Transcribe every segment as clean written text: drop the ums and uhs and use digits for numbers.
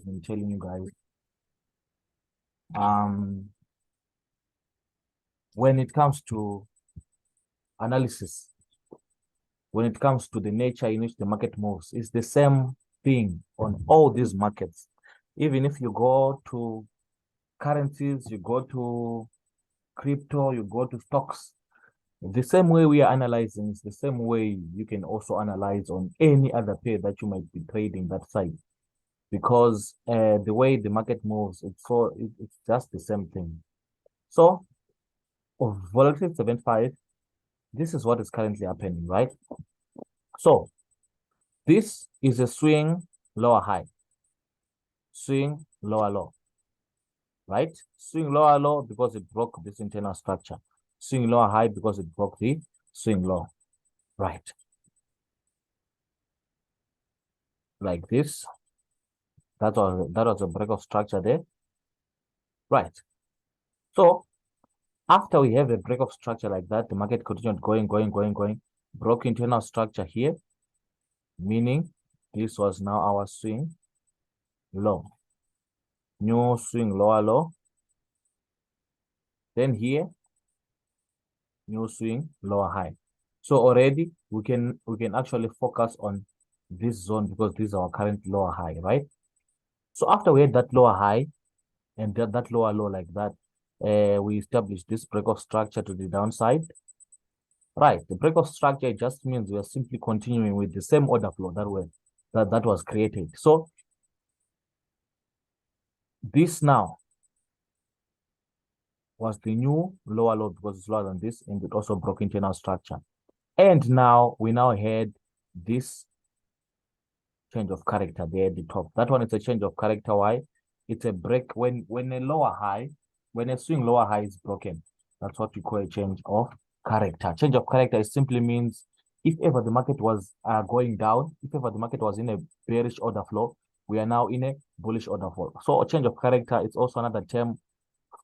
in telling you guys. When it comes to analysis, when it comes to the nature in which the market moves, it's the same thing on all these markets. Even if you go to currencies, you go to crypto, you go to stocks, the same way we are analyzing is the same way you can also analyze on any other pair that you might be trading that side. Because the way the market moves, it's just the same thing. So, of volatility 75, this is what is currently happening, right? So, this is a swing lower high, swing lower low, right? Swing lower low because it broke this internal structure. Swing lower high because it broke the swing low, right? Like this. That was a break of structure there, right? So after we have a break of structure like that, the market continued going, broke internal structure here, meaning this was now our swing low, new swing lower low. Then here, new swing lower high. So already we can actually focus on this zone because this is our current lower high, right? So after we had that lower high and that lower low like that, we established this break of structure to the downside. Right, the break of structure just means we are simply continuing with the same order flow that was created. So this now was the new lower low because it's lower than this, and it also broke internal structure. And now we had this change of character there at the top. That one is a change of character. Why? It's a break when a lower high, when a swing lower high is broken. That's what we call a change of character. Change of character is simply means if ever the market was going down, if ever the market was in a bearish order flow, we are now in a bullish order flow. So a change of character is also another term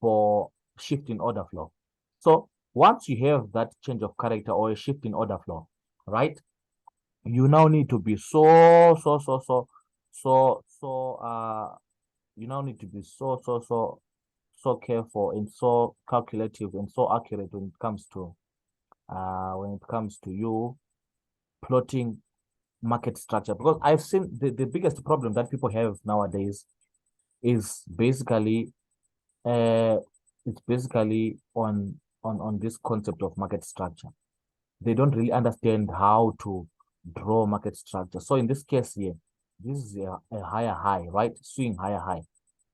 for shift in order flow. So once you have that change of character or a shift in order flow, right? You now need to be you now need to be so careful and so calculative and so accurate when it comes to you plotting market structure. Because I've seen the biggest problem that people have nowadays is basically it's basically on this concept of market structure. They don't really understand how to draw market structure. So in this case here, this is a higher high, right? Swing higher high.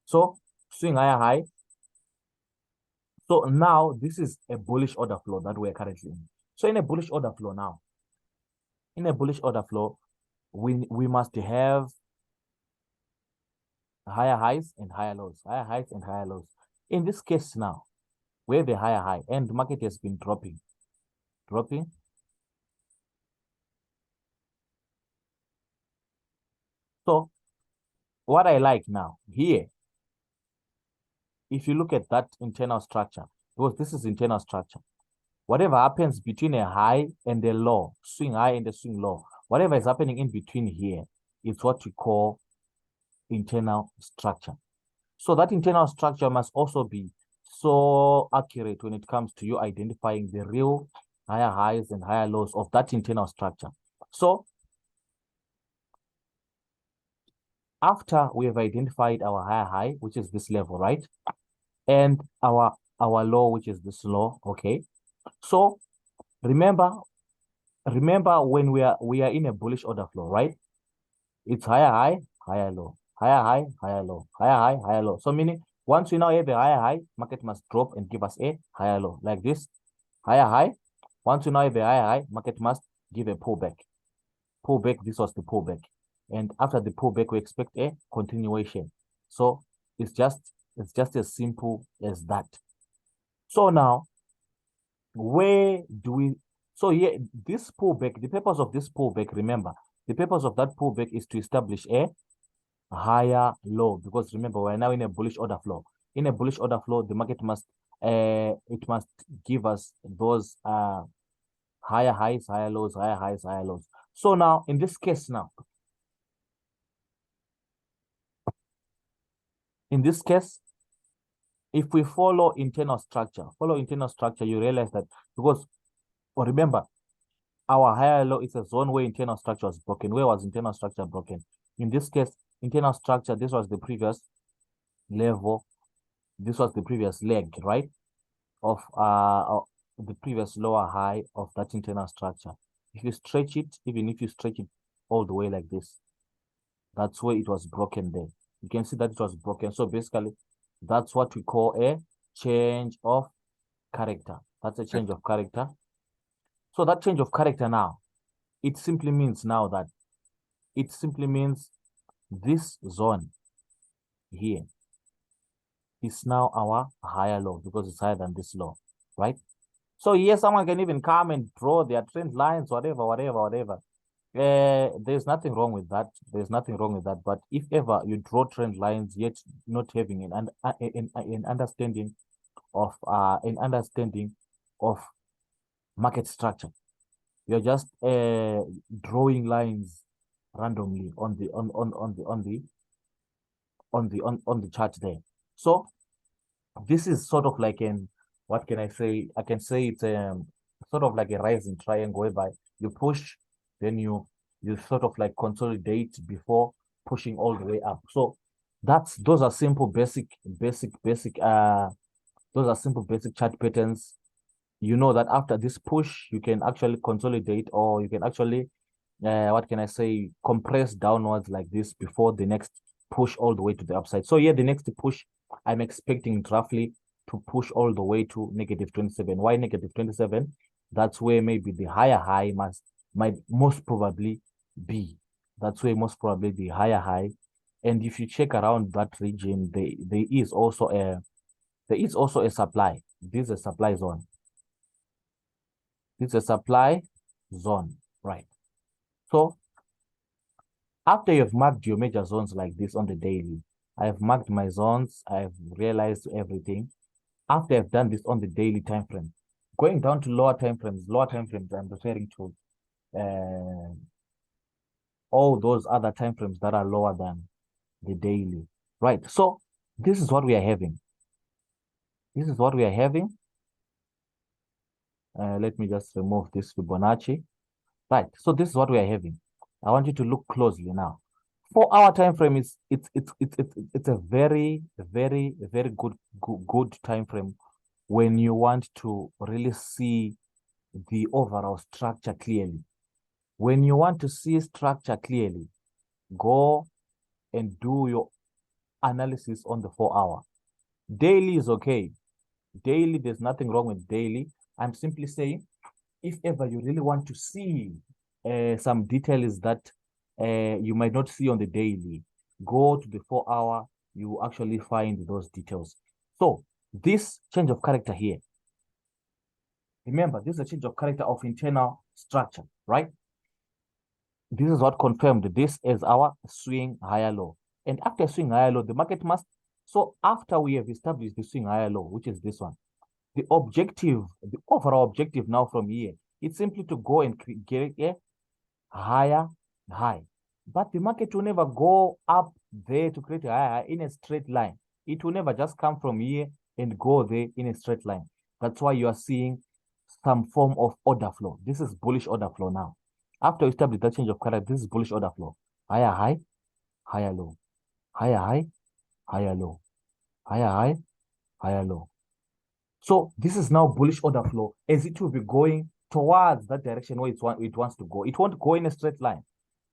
So swing higher high. So now this is a bullish order flow that we're currently in. So in a bullish order flow now, we must have higher highs and higher lows, higher highs and higher lows. In this case now, we have a higher high and the market has been dropping. So what I like now here, if you look at that internal structure, because this is internal structure, whatever happens between a high and a low, swing high and a swing low, whatever is happening in between here is what we call internal structure. So that internal structure must also be so accurate when it comes to you identifying the real higher highs and higher lows of that internal structure. So after we have identified our higher high, which is this level, right? And our low, which is this low, okay? So remember when we are in a bullish order flow, right? It's higher high, higher low, higher high, higher low, higher high, higher low. So meaning once we now have a higher high, market must drop and give us a higher low like this. Higher high. Once we now have a higher high, market must give a pullback. Pullback, this was the pullback. And after the pullback, we expect a continuation. So it's just as simple as that. So now, where do we, so yeah, this pullback, the purpose of this pullback, remember, the purpose of that pullback is to establish a higher low, because remember, we're now in a bullish order flow. In a bullish order flow, the market must it must give us those higher highs, higher lows, higher highs, higher lows. So now in this case now, In this case, if we follow internal structure, you realize that because, remember, our higher low is a zone where internal structure was broken. Where was internal structure broken? In this case, internal structure, this was the previous level. This was the previous leg, right? Of the previous lower high of that internal structure. If you stretch it, even if you stretch it all the way like this, that's where it was broken there. You can see that it was broken. So basically, that's what we call a change of character. That's a change of character. So that change of character now, it simply means this zone here is now our higher low because it's higher than this low, right? So here someone can even come and draw their trend lines, whatever. There's nothing wrong with that. There's nothing wrong with that. But if ever you draw trend lines yet not having an understanding of market structure, you're just drawing lines randomly on the chart there. So this is sort of like what can I say? I can say it's sort of like a rising triangle whereby you push, then you sort of like consolidate before pushing all the way up. So those are simple basic chart patterns. You know that after this push, you can actually consolidate, or you can actually what can I say, compress downwards like this before the next push all the way to the upside. So here the next push, I'm expecting roughly to push all the way to -27. Why -27? That's where maybe the higher high might most probably be. That's where most probably the higher high. And if you check around that region, there is also a supply. This is a supply zone. This is a supply zone, right? So after you've marked your major zones like this on the daily, I've marked my zones, I've realized everything. After I've done this on the daily time frame, going down to lower time frames, I'm referring to all those other time frames that are lower than the daily, right? So this is what we are having. This is what we are having. Let me just remove this Fibonacci. Right, so this is what we are having. I want you to look closely now. 4-hour time frame is it's a very good time frame when you want to really see the overall structure clearly. When you want to see structure clearly, go and do your analysis on the 4-hour. Daily is okay. Daily, there's nothing wrong with daily. I'm simply saying, if ever you really want to see some details that you might not see on the daily, go to the 4-hour, you actually find those details. So this change of character here, remember, this is a change of character of internal structure, right? This is what confirmed this as our swing higher low. And after swing higher low, the market must, so after we have established the swing higher low, which is this one, the overall objective now from here, it's simply to go and get a higher high. But the market will never go up there to create a higher high in a straight line. It will never just come from here and go there in a straight line. That's why you are seeing some form of order flow. This is bullish order flow now. After we establish that change of character, this is bullish order flow. Higher high, higher low. Higher high, higher low. Higher high, higher low. So this is now bullish order flow as it will be going towards that direction where it wants to go. It won't go in a straight line.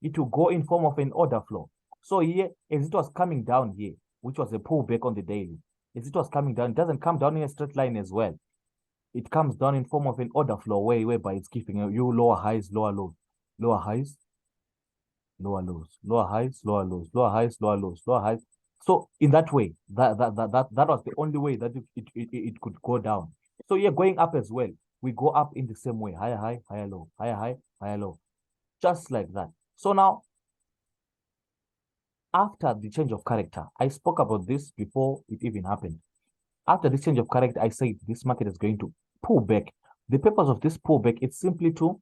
It will go in form of an order flow. So here, as it was coming down here, which was a pullback on the daily, as it was coming down, it doesn't come down in a straight line as well. It comes down in form of an order flow whereby it's giving you lower highs, lower lows, lower highs, lower lows, lower highs, lower lows, lower highs, lower lows, lower highs. So in that way, that was the only way that it could go down. So yeah, going up as well, we go up in the same way, higher high, higher low, higher high, higher low, just like that. So now, after the change of character, I spoke about this before it even happened. After this change of character, I said this market is going to pull back. The purpose of this pullback is simply to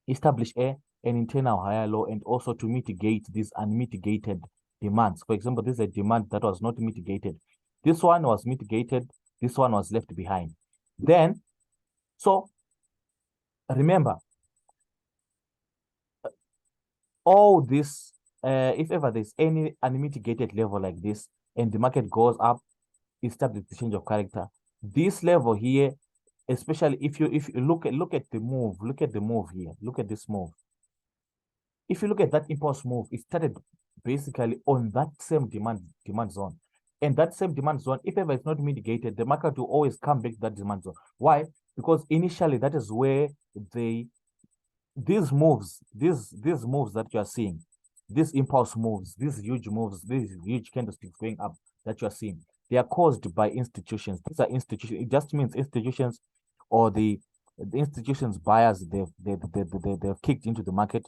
establish an internal higher low and also to mitigate this unmitigated demands. For example, this is a demand that was not mitigated. This one was mitigated. This one was left behind. Then, so remember, all this, if ever there's any unmitigated level like this and the market goes up, establish the change of character. This level here, especially if you look at the move, look at the move here, look at this move. If you look at that impulse move, it started basically on that same demand zone. And that same demand zone, if ever it's not mitigated, the market will always come back to that demand zone. Why? Because initially that is where these moves that you are seeing, these impulse moves, these huge candlesticks going up that you are seeing, they are caused by institutions. These are institutions. It just means institutions or the institutions buyers they've kicked into the market.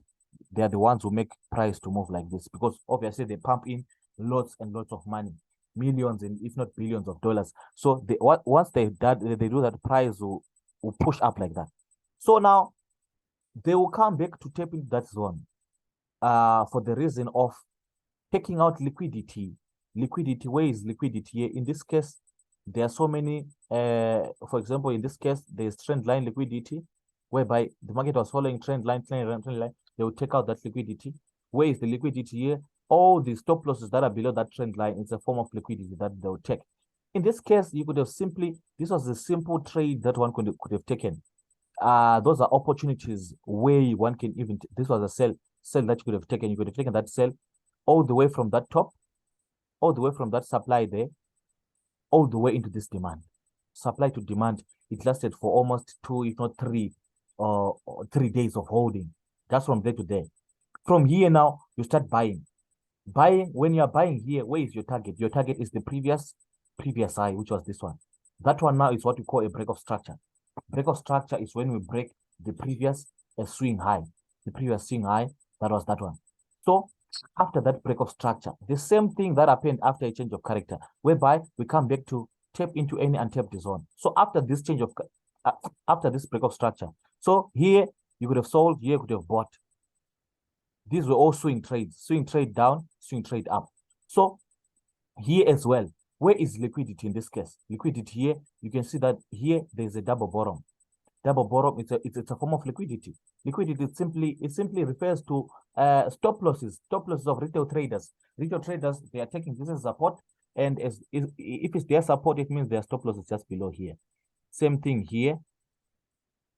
They are the ones who make price to move like this, because obviously they pump in lots and lots of money, millions and if not billions of dollars. So once they do that, price will push up like that. So now they will come back to tap into that zone for the reason of taking out liquidity. Liquidity, where is liquidity? In this case, there are so many, for example, in this case, there's trend line liquidity, whereby the market was following trend line, they will take out that liquidity. Where is the liquidity here? All the stop losses that are below that trend line, it's a form of liquidity that they will take. In this case, you could have this was a simple trade that one could have taken. Those are opportunities where one can even, this was a sell that you could have taken. You could have taken that sell all the way from that top, all the way from that supply there, all the way into this demand. Supply to demand, it lasted for almost 2, if not 3, 3 days of holding, just from there to there. From here now, you start buying. When you are buying here, where is your target? Your target is the previous high, which was this one. That one now is what we call a break of structure. Break of structure is when we break the previous swing high. The previous swing high, that was that one. So after that break of structure, the same thing that happened after a change of character, whereby we come back to tap into any untapped zone. So after this change of, after this break of structure, so here you could have sold, here you could have bought. These were all swing trades, swing trade down, swing trade up. So here as well, where is liquidity in this case? Liquidity here, you can see that here there's a double bottom. Double bottom, it's a form of liquidity. Liquidity simply refers to stop losses of retail traders. Retail traders, they are taking this as support, and if it's their support, it means their stop loss is just below here. Same thing here.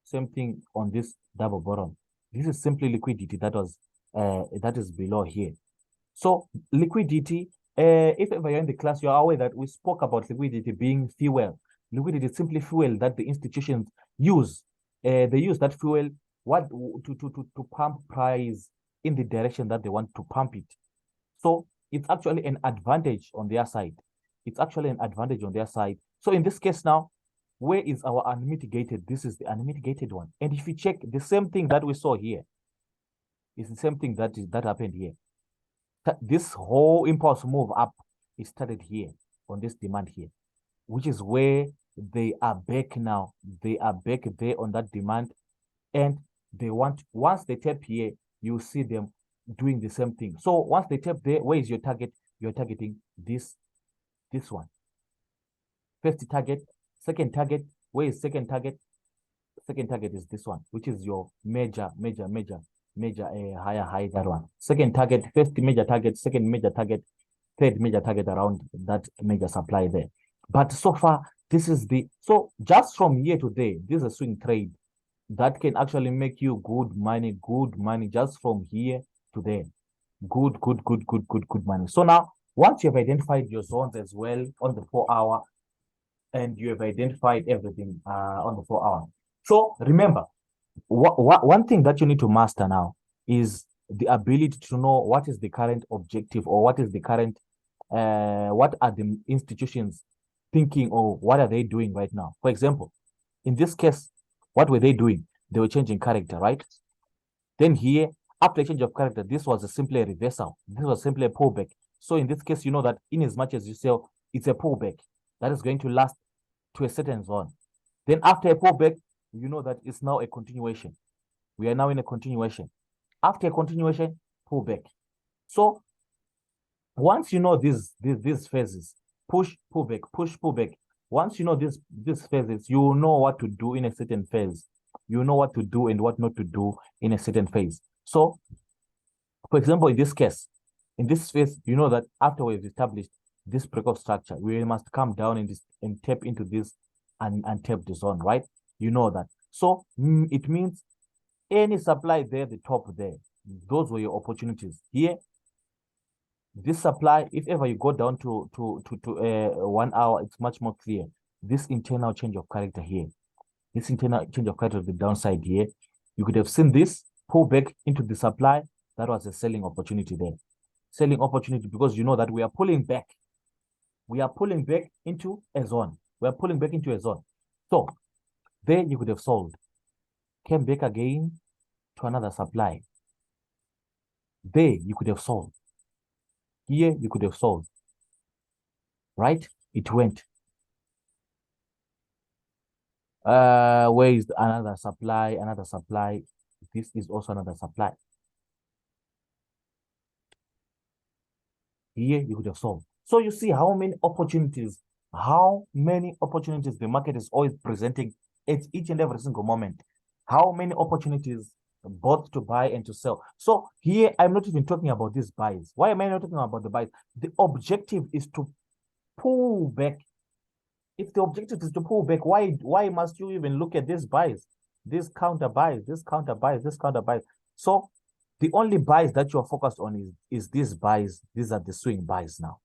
Same thing on this double bottom. This is simply liquidity that is below here. So liquidity, if ever you're in the class, you're aware that we spoke about liquidity being fuel. Liquidity is simply fuel that the institutions use. They use that fuel to pump price in the direction that they want to pump it. So it's actually an advantage on their side. It's actually an advantage on their side. So in this case now, where is our unmitigated? This is the unmitigated one. And if you check, the same thing that we saw here is the same thing that happened here. This whole impulse move up, it started here on this demand here, which is where they are back now. They are back there on that demand, and they want, once they tap here, you see them doing the same thing. So once they tap there, where is your target? You're targeting this one. First target, second target. Where is second target? Second target is this one, which is your major higher high, that one. Second target, first major target, second major target, third major target around that major supply there. But so far, this is so just from here to there, this is a swing trade that can actually make you good money just from here to there. Good money. So now, once you have identified your zones as well on the 4-hour, and you have identified everything on the 4-hour. So remember, one thing that you need to master now is the ability to know what is the current objective, or what is the current, what are the institutions thinking, or what are they doing right now. For example, in this case, what were they doing? They were changing character, right? Then here, after change of character, this was simply a reversal. This was simply a pullback. So in this case, you know that in as much as you sell, it's a pullback that is going to last to a certain zone. Then after a pullback, you know that it's now a continuation. We are now in a continuation. After a continuation, pullback. So Once you know these phases, push, pull back, push, pull back. Once you know these phases, you know what to do in a certain phase. You know what to do and what not to do in a certain phase. So, for example, in this phase, you know that after we've established this breakout structure, we must come down and tap into this and tap the zone, right? You know that. So it means any supply there, the top there, those were your opportunities. Here, this supply, if ever you go down to 1 hour, it's much more clear. This internal change of character here, this internal change of character of the downside here, you could have seen this pull back into the supply. That was a selling opportunity there. Selling opportunity because you know that we are pulling back. We are pulling back into a zone. We are pulling back into a zone. So there you could have sold. Came back again to another supply. There you could have sold. Here you could have sold. Right? It went. Where is another supply? Another supply. This is also another supply. Here you could have sold. So you see how many opportunities the market is always presenting at each and every single moment. How many opportunities both to buy and to sell. So here I'm not even talking about these buys. Why am I not talking about the buys? The objective is to pull back. If the objective is to pull back, why must you even look at these buys? These counter buys, this counter buys, this counter buys. So the only buys that you're focused on is these buys. These are the swing buys now.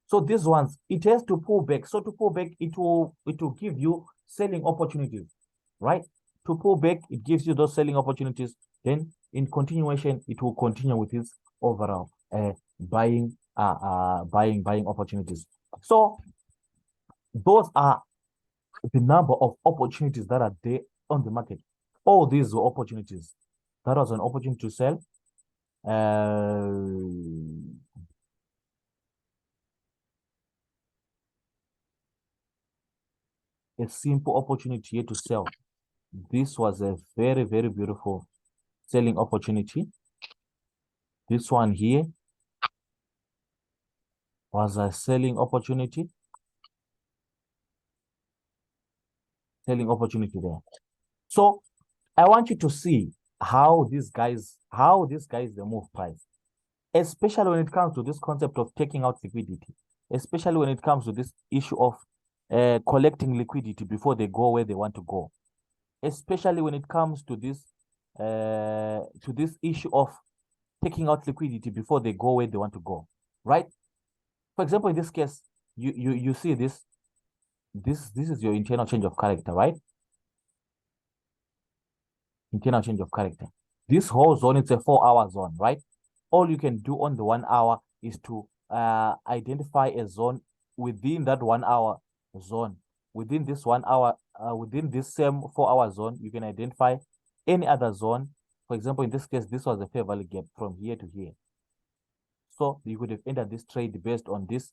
So these ones, it has to pull back. So to pull back, it will give you selling opportunities, right? To pull back, it gives you those selling opportunities. Then in continuation, it will continue with its overall buying opportunities. So those are the number of opportunities that are there on the market. All these were opportunities. That was an opportunity to sell. A simple opportunity here to sell. This was a very, very beautiful selling opportunity. This one here was a selling opportunity. Selling opportunity there. So I want you to see how these guys they move price, especially when it comes to this concept of taking out liquidity, especially when it comes to this issue of collecting liquidity before they go where they want to go, especially when it comes to this issue of taking out liquidity before they go where they want to go, right? For example, in this case, you see this is your internal change of character, right? Internal change of character. This whole zone is a 4-hour zone, right? All you can do on the 1 hour is to identify a zone within that 1 hour zone. Within this 1 hour, within this same 4-hour zone, you can identify any other zone. For example, in this case, this was a fair value gap from here to here. So you could have entered this trade based on this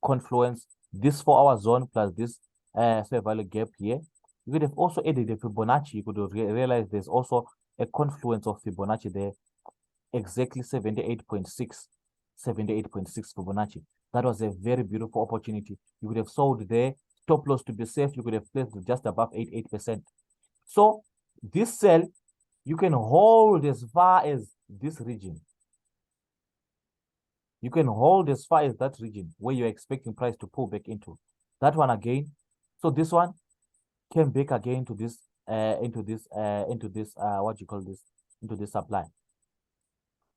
confluence, this 4-hour zone plus this fair value gap here. You could have also added the Fibonacci. You could have realized there's also a confluence of Fibonacci there, exactly 78.6 Fibonacci. That was a very beautiful opportunity. You could have sold there, stop loss to be safe. You could have placed just above 88%. So this sell, you can hold as far as this region. You can hold as far as that region where you're expecting price to pull back into. That one again. So this one came back again to this into this what you call this, into this supply.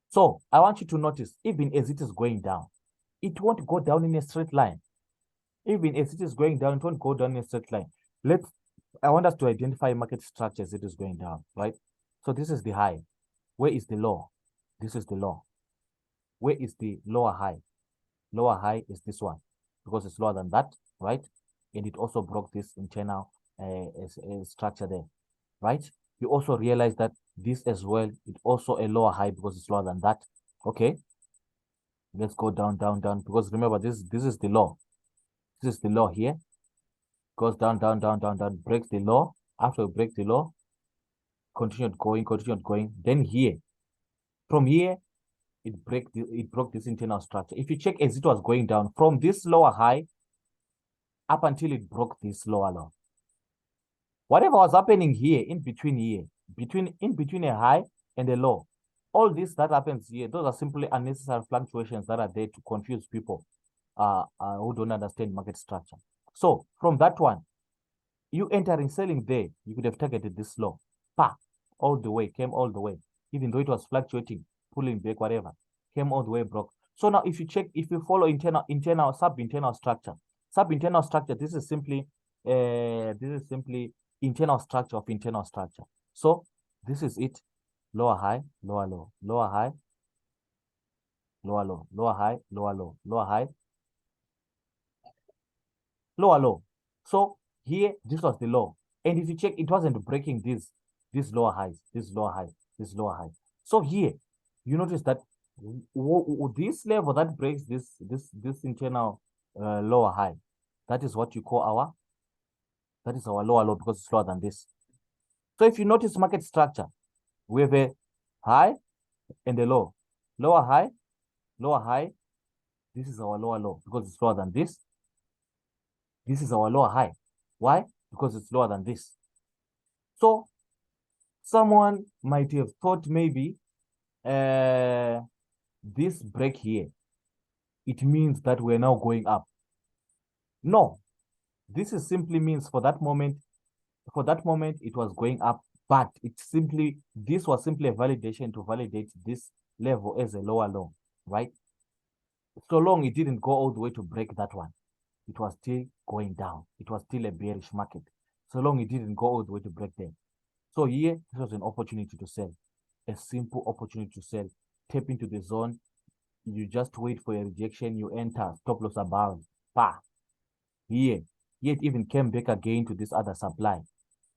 So I want you to notice, even as it is going down, it won't go down in a straight line. Even as it is going down, it won't go down in a straight line. I want us to identify market structure as it is going down, right? So this is the high. Where is the low? This is the low. Where is the lower high? Lower high is this one because it's lower than that, right? And it also broke this internal structure there, right? You also realize that this as well, it's also a lower high because it's lower than that. Okay, let's go down, down, down, because remember this is the low. This is the low here. Goes down, down, down, down, down, breaks the low. After we break the low, continued going. Then here, from here, it broke this internal structure. If you check as it was going down from this lower high up until it broke this lower low. Whatever was happening here, in between a high and a low, all this that happens here, those are simply unnecessary fluctuations that are there to confuse people who don't understand market structure. So from that one, you entering selling there, you could have targeted this low, all the way, came all the way, even though it was fluctuating, pulling back, whatever, came all the way, broke. So now if you check, if you follow sub-internal structure, this is simply internal structure of internal structure. So this is it: lower high, lower low, lower high, lower low, lower high, lower low, lower high, lower low. So here, this was the low. And if you check, it wasn't breaking these lower highs, this lower high, this lower high. So here, you notice that this level that breaks this internal lower high, that is what you call our lower low, because it's lower than this. So if you notice market structure, we have a high and a low, lower high, lower high. This is our lower low because it's lower than this. This is our lower high. Why? Because it's lower than this. So someone might have thought maybe this break here, it means that we're now going up. No, this is simply means for that moment it was going up, but this was simply a validation to validate this level as a lower low, right? So long it didn't go all the way to break that one, it was still going down. It was still a bearish market. So long it didn't go all the way to break there. So here, this was an opportunity to sell, a simple opportunity to sell. Tap into the zone. You just wait for a rejection. You enter, stop loss above. Here it even came back again to this other supply.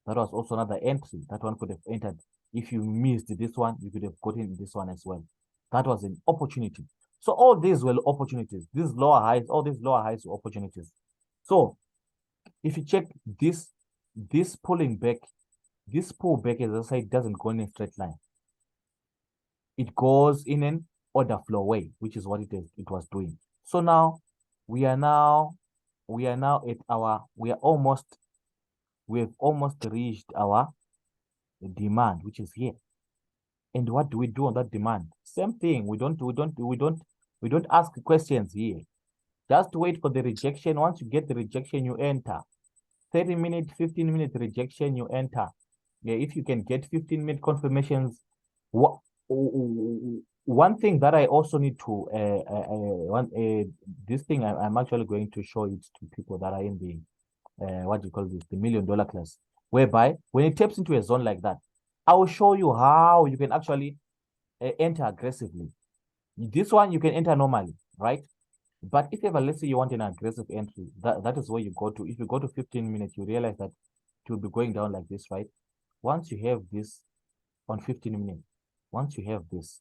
That was also another entry. That one could have entered. If you missed this one, you could have gotten this one as well. That was an opportunity. So all these were opportunities. These lower highs, all these lower highs were opportunities. So if you check this pulling back, this pullback, as I said, doesn't go in a straight line. It goes in an order flow way, which is what it was doing. So now we have almost reached our demand, which is here. And what do we do on that demand? Same thing. We don't ask questions here. Just wait for the rejection. Once you get the rejection, you enter. 30-minute, 15-minute rejection, you enter. Yeah, if you can get 15-minute confirmations. One thing that I also need to this thing I'm actually going to show it to people that are in the what do you call this, the $1 million class, whereby when it taps into a zone like that, I will show you how you can actually enter aggressively. This one you can enter normally, right? But if ever, let's say you want an aggressive entry, that is where you go to. If you go to 15 minutes, you realize that it will be going down like this, right? Once you have this on 15 minutes, once you have this,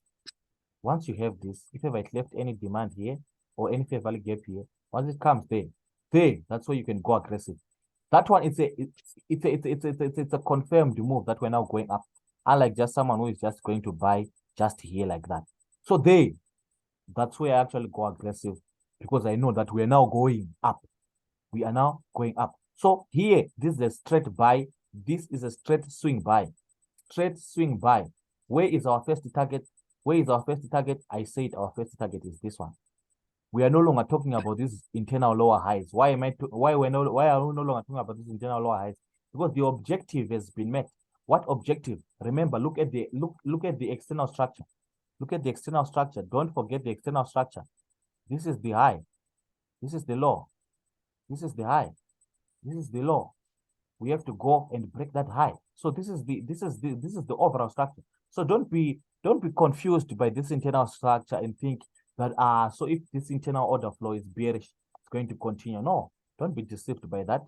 if ever it left any demand here or any fair value gap here, once it comes there, that's where you can go aggressive. That one, it's a confirmed move that we're now going up. Unlike just someone who is just going to buy just here like that. So that's where I actually go aggressive, because I know that we are now going up. We are now going up. So here, this is a straight buy. This is a straight swing buy. Straight swing buy. Where is our first target? Where is our first target? I said our first target is this one. We are no longer talking about these internal lower highs. Why are we no longer talking about these internal lower highs? Because the objective has been met. What objective? Remember, look at the external structure. Look at the external structure. Don't forget the external structure. This is the high. This is the low. This is the high. This is the low. We have to go and break that high. So this is the overall structure. So don't be confused by this internal structure and think that so if this internal order flow is bearish, it's going to continue. No, don't be deceived by that.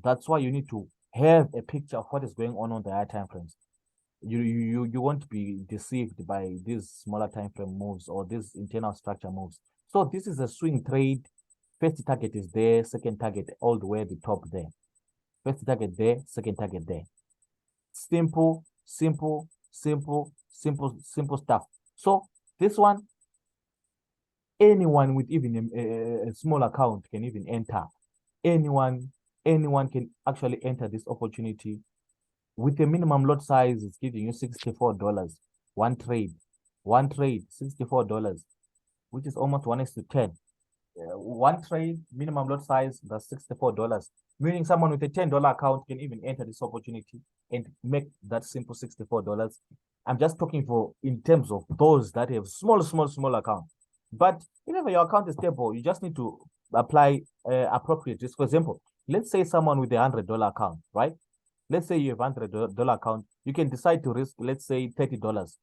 That's why you need to have a picture of what is going on the higher time frames. You won't be deceived by these smaller time frame moves or these internal structure moves. So this is a swing trade. First target is there, second target all the way at the top there. First target there, second target there. Simple stuff. So this one, anyone with even a small account can even enter. Anyone can actually enter this opportunity. With a minimum lot size, it's giving you $64. One trade, $64, which is almost 1:10. One trade, minimum lot size, that's $64. Meaning someone with a $10 account can even enter this opportunity and make that simple $64. I'm just talking for in terms of those that have small account. But whenever your account is stable, you just need to apply appropriate risk. For example, let's say someone with a $100 account, right? Let's say you have $100 account. You can decide to risk, let's say, $30.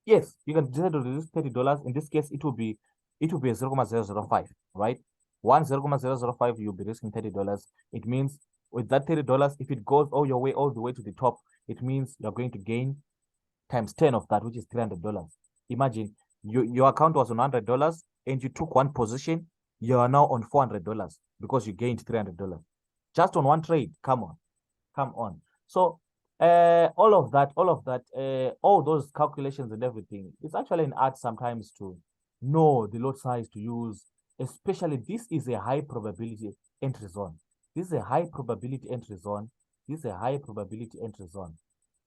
Yes, you can decide to risk $30. In this case, it will be 0.005, right? 0.005, you'll be risking $30. It means with that $30, if it goes all the way to the top, it means you're going to gain times 10 of that, which is $300. Imagine your account was on $100 and you took one position, you are now on $400 because you gained $300 just on one trade. Come on. So all of that, all those calculations and everything, it's actually an art sometimes to know the lot size to use, especially this is a high probability entry zone. This is a high probability entry zone.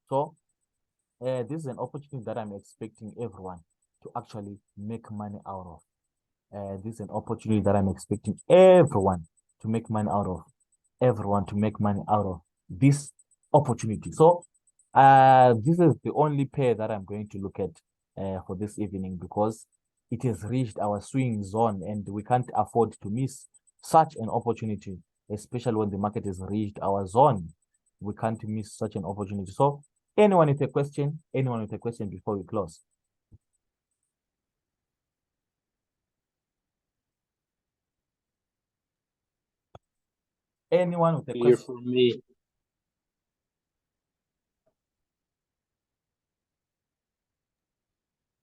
So this is an opportunity that I'm expecting everyone to actually make money out of. This is an opportunity that I'm expecting everyone to make money out of. This opportunity. So this is the only pair that I'm going to look at for this evening, because it has reached our swing zone and we can't afford to miss such an opportunity, especially when the market has reached our zone. We can't miss such an opportunity. So anyone with a question before we close? Anyone with a Here question? for me.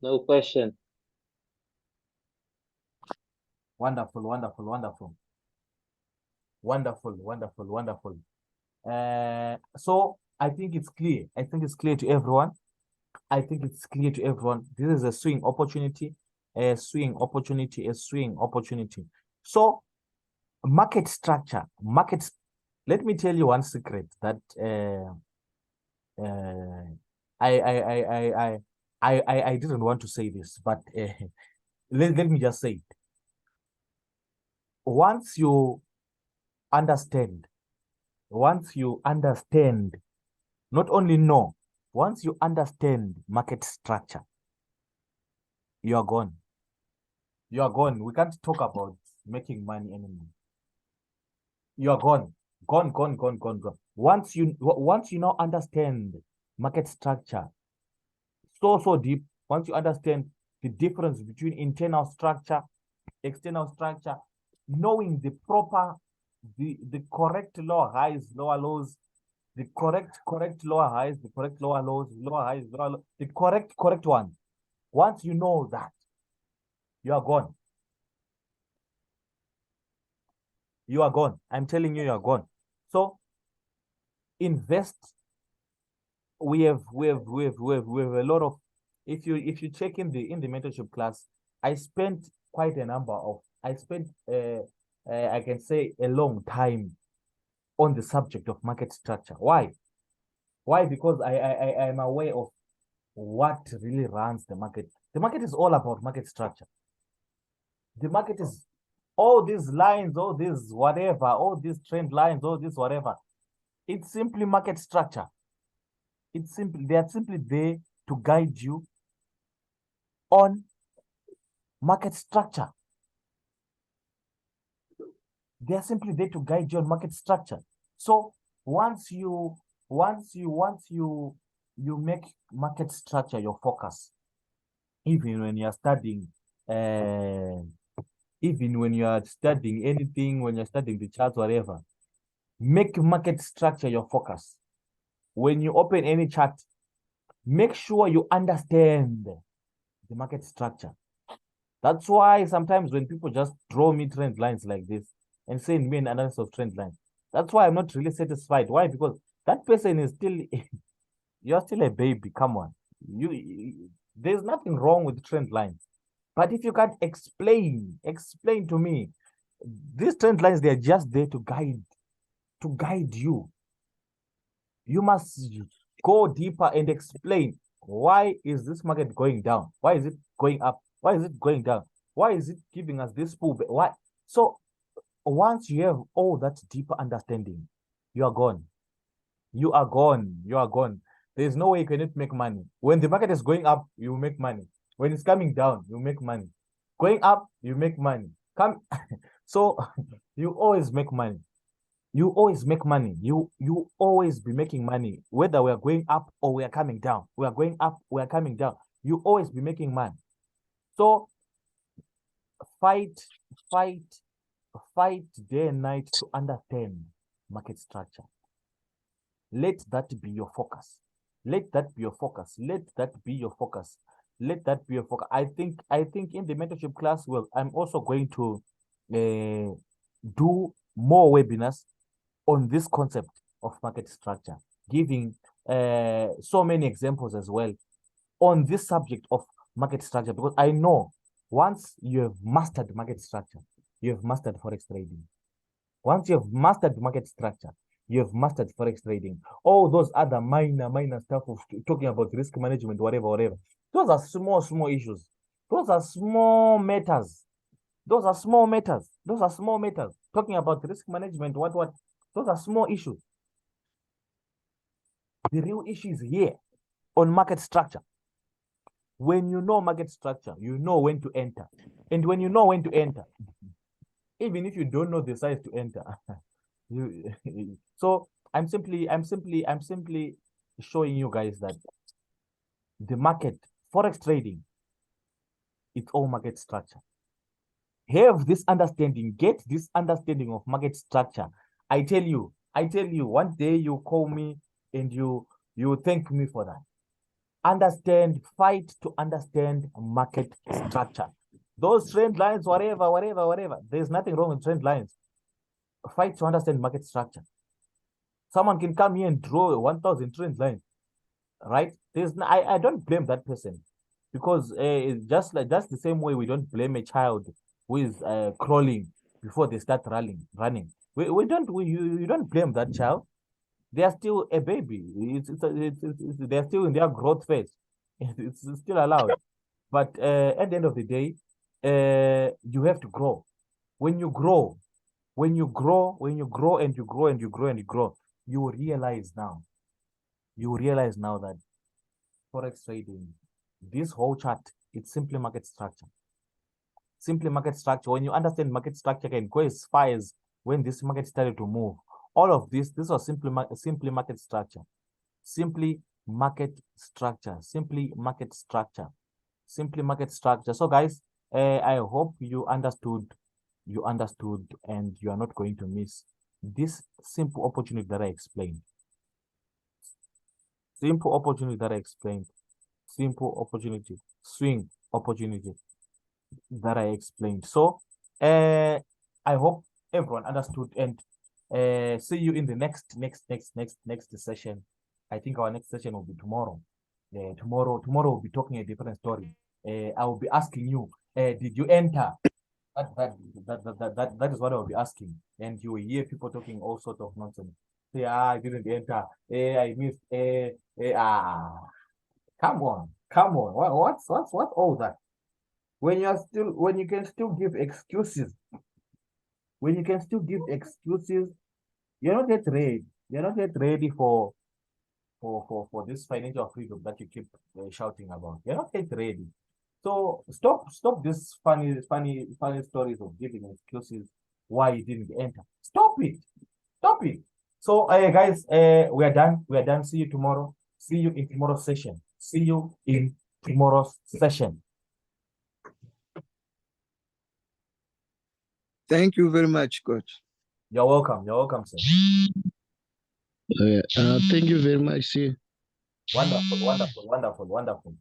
No question. Wonderful. So I think it's clear. To everyone. This is a swing opportunity. So market structure. Let me tell you one secret that I didn't want to say this, but let me just say it. Once you understand, not only know, once you understand market structure, you are gone. We can't talk about making money anymore. You are gone. Gone. Once you now understand market structure so deep, once you understand the difference between internal structure, external structure, knowing the correct lower highs, lower lows, the correct lower highs, the correct lower lows, lower highs, lower lows, the correct one. Once you know that, you are gone. I'm telling you, you are gone. So invest. We have a lot of, if you check in the mentorship class, I spent quite a number of, I can say a long time on the subject of market structure. Why? Because I am aware of what really runs the market. The market is all about market structure. The market is all these lines, all these whatever, all these trend lines, all this whatever. It's simply market structure. They are simply there to guide you on market structure. They are simply there to guide you on market structure. So once you make market structure your focus, even when you are studying, even when you are studying anything, when you're studying the charts, whatever, make market structure your focus. When you open any chart, make sure you understand the market structure. That's why sometimes when people just draw me trend lines like this and send me an analysis of trend lines, that's why I'm not really satisfied. Why? Because that person is still, you're still a baby. Come on. There's nothing wrong with trend lines, But if you can't explain to me, these trend lines, they're just there to guide you. You must go deeper and explain, why is this market going down? Why is it going up? Why is it going down? Why is it giving us this pullback? Why? So once you have all that deeper understanding, you are gone. You are gone. You are gone. There's no way you cannot make money. When the market is going up, you make money. When it's coming down, you make money. Going up, you make money. So you always make money. You always make money. You always be making money, whether we are going up or we are coming down. We are going up, we are coming down. You always be making money. So fight day and night to understand market structure. Let that be your focus. Let that be your focus. Let that be your focus. Let that be your focus. I think in the mentorship class, well, I'm also going to do more webinars on this concept of market structure, giving so many examples as well on this subject of market structure, because I know once you have mastered market structure, you have mastered forex trading. Once you have mastered market structure, you have mastered forex trading. All those other minor stuff of talking about risk management, whatever. Those are small issues. Those are small matters. Those are small matters. Talking about risk management, what? Those are small issues. The real issue is here on market structure. When you know market structure, you know when to enter. And when you know when to enter, even if you don't know the size to enter, so I'm simply showing you guys that the market, forex trading, it's all market structure. Have this understanding, get this understanding of market structure. I tell you, one day you call me and you thank me for that. Understand, fight to understand market structure. Those trend lines, whatever. There's nothing wrong with trend lines. Fight to understand market structure. Someone can come here and draw 1,000 trend lines, right? I don't blame that person, because it's just the same way we don't blame a child who is crawling before they start running. You don't blame that child. They are still a baby. They're still in their growth phase. It's still allowed. But at the end of the day, you have to grow. When you grow and you grow, you will realize now that forex trading, this whole chart, it's simply market structure. Simply market structure. When you understand market structure, can go as far as when this market started to move. All of this was simply market structure. Simply market structure. So guys, I hope you understood, and you are not going to miss this simple opportunity that I explained. Simple opportunity, swing opportunity that I explained. So I hope everyone understood, and see you in the next session. I think our next session will be tomorrow. Tomorrow we'll be talking a different story. I will be asking you, did you enter? That is what I will be asking. And you will hear people talking all sorts of nonsense. Say, I didn't enter. I missed. Come on. What's all that? When you can still give excuses, you're not yet ready. You're not yet ready for this financial freedom that you keep shouting about. You're not yet ready. So stop this funny stories of giving excuses why you didn't enter. Stop it. So guys, we are done. See you tomorrow. See you in tomorrow's session. Thank you very much, Coach. You're welcome, sir. Thank you very much, sir. Wonderful.